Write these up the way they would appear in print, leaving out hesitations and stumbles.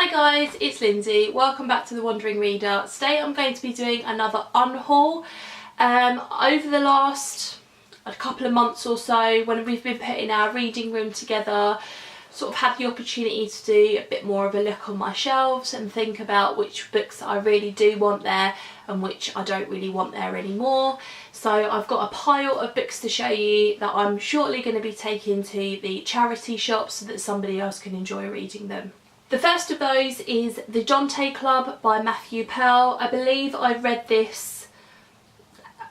Hi guys, it's Lindsay. Welcome back to The Wandering Reader. Today I'm going to be doing another unhaul. Over the last couple of months or so, when we've been putting our reading room together, sort of had the opportunity to do a bit more of a look on my shelves and think about which books I really do want there and which I don't really want there anymore. So I've got a pile of books to show you that I'm shortly going to be taking to the charity shop so that somebody else can enjoy reading them. The first of those is The Jaunty Club by Matthew Pearl. I believe I read this,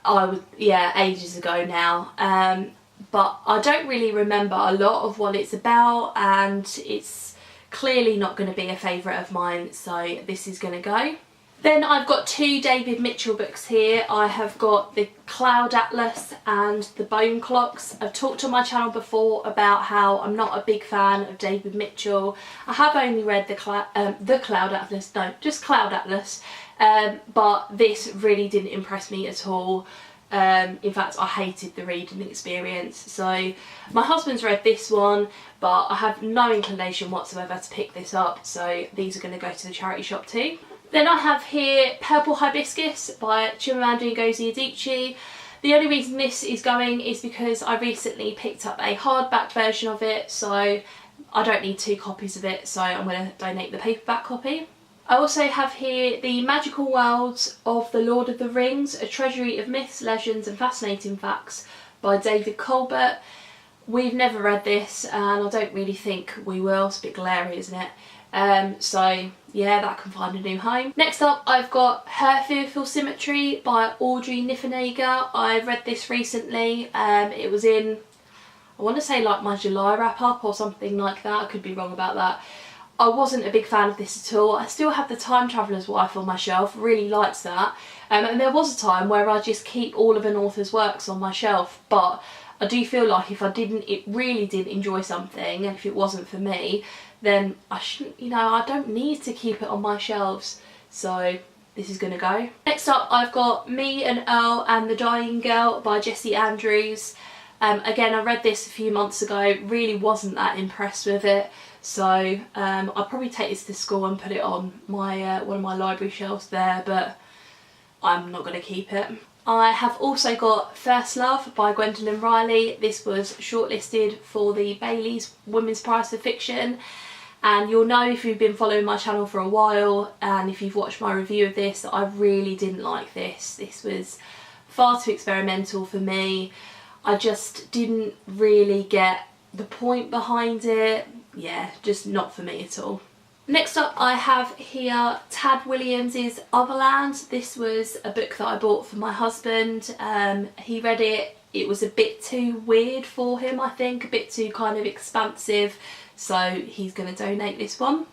ages ago now. But I don't really remember a lot of what it's about, and it's clearly not going to be a favourite of mine, so this is going to go. Then I've got two David Mitchell books here. I have got The Cloud Atlas and The Bone Clocks. I've talked on my channel before about how I'm not a big fan of David Mitchell. I have only read The Cloud Atlas, no, just Cloud Atlas, but this really didn't impress me at all. In fact, I hated the reading experience. So my husband's read this one, but I have no inclination whatsoever to pick this up, so these are going to go to the charity shop too. Then I have here Purple Hibiscus by Chimamanda Ngozi Adichie. The only reason this is going is because I recently picked up a hardback version of it, so I don't need two copies of it, so I'm going to donate the paperback copy. I also have here The Magical Worlds of the Lord of the Rings, a treasury of myths, legends and fascinating facts by David Colbert. We've never read this and I don't really think we will. It's a bit glary, isn't it? So yeah, that can find a new home. Next up I've got Her Fearful Symmetry by Audrey Niffenegger. I read this recently. It was in, I want to say like my July wrap up or something like that. I could be wrong about that. I wasn't a big fan of this at all. I still have The Time Traveller's Wife on my shelf, really liked that. And there was a time where I just keep all of an author's works on my shelf, but I do feel like if I really did enjoy something, and if it wasn't for me, then I shouldn't, I don't need to keep it on my shelves. So this is gonna go. Next up I've got Me and Earl and the Dying Girl by Jessie Andrews. Again, I read this a few months ago, really wasn't that impressed with it. So I'll probably take this to school and put it on my one of my library shelves there, but I'm not going to keep it. I have also got First Love by Gwendolyn Riley. This was shortlisted for the Bailey's Women's Prize for Fiction, and you'll know if you've been following my channel for a while and if you've watched my review of this, I really didn't like this. This was far too experimental for me. I just didn't really get the point behind it. Yeah, just not for me at all. Next up I have here Tad Williams's Overland. This was a book that I bought for my husband. He read it, it was a bit too weird for him, I think, a bit too kind of expansive, so he's going to donate this one.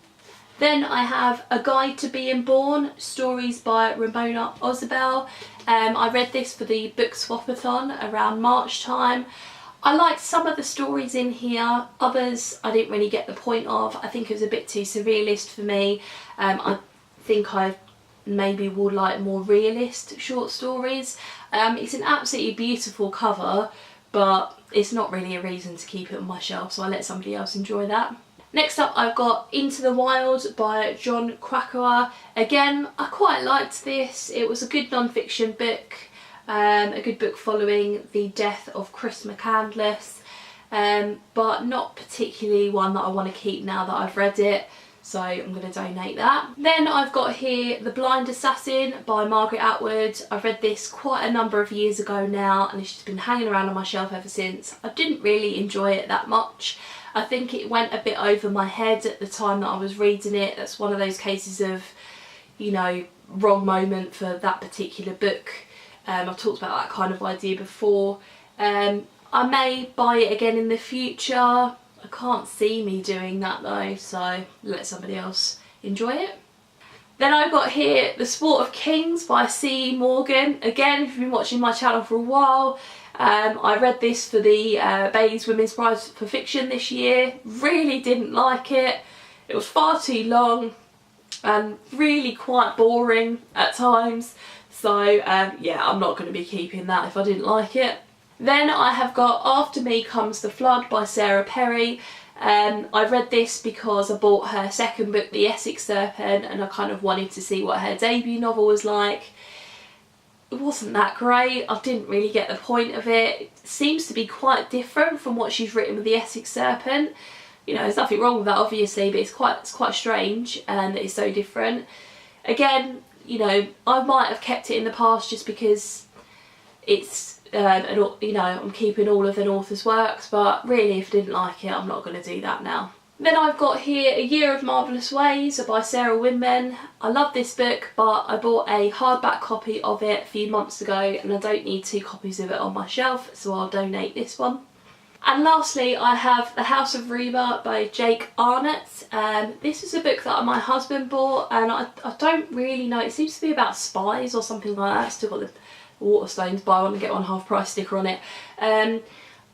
Then I have A Guide to Being Born, stories by Ramona Osabel. I read this for the book swapathon around March time. I liked some of the stories in here, others I didn't really get the point of. I think it was a bit too surrealist for me. I think I maybe would like more realist short stories. It's an absolutely beautiful cover, but it's not really a reason to keep it on my shelf, so I let somebody else enjoy that. Next up I've got Into the Wild by John Krakauer. Again, I quite liked this. It was a good non-fiction book. A good book following the death of Chris McCandless, but not particularly one that I want to keep now that I've read it, so I'm going to donate that. Then I've got here The Blind Assassin by Margaret Atwood. I've read this quite a number of years ago now and it's just been hanging around on my shelf ever since. I didn't really enjoy it that much. I think it went a bit over my head at the time that I was reading it. That's one of those cases of, wrong moment for that particular book. I've talked about that kind of idea before. I may buy it again in the future. I can't see me doing that though, so let somebody else enjoy it. Then I've got here The Sport of Kings by C. Morgan. Again, if you've been watching my channel for a while, I read this for the Bailey's Women's Prize for Fiction this year. Really didn't like it. It was far too long and really quite boring at times. So yeah, I'm not going to be keeping that if I didn't like it. Then I have got After Me Comes the Flood by Sarah Perry. I read this because I bought her second book, The Essex Serpent, and I kind of wanted to see what her debut novel was like. It wasn't that great. I didn't really get the point of it. It seems to be quite different from what she's written with The Essex Serpent. You know, there's nothing wrong with that obviously, but it's quite strange and that it's so different. Again, you know, I might have kept it in the past just because it's, you know, I'm keeping all of an author's works, but really if I didn't like it, I'm not going to do that now. Then I've got here A Year of Marvellous Ways by Sarah Winman. I love this book, but I bought a hardback copy of it a few months ago and I don't need 2 copies of it on my shelf, so I'll donate this one. And lastly, I have The House of RIBA by Jake Arnott. This is a book that my husband bought, and I don't really know, it seems to be about spies or something like that. It's still got the Waterstones buy one and get one half price sticker on it.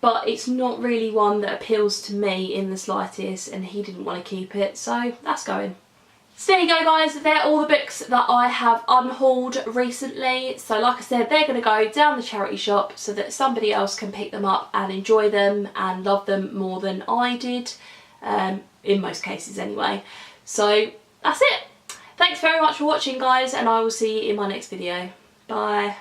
But it's not really one that appeals to me in the slightest, and he didn't want to keep it, so that's going. So there you go guys, they're all the books that I have unhauled recently. So like I said, they're going to go down the charity shop so that somebody else can pick them up and enjoy them and love them more than I did, in most cases anyway. So that's it. Thanks very much for watching guys, and I will see you in my next video. Bye.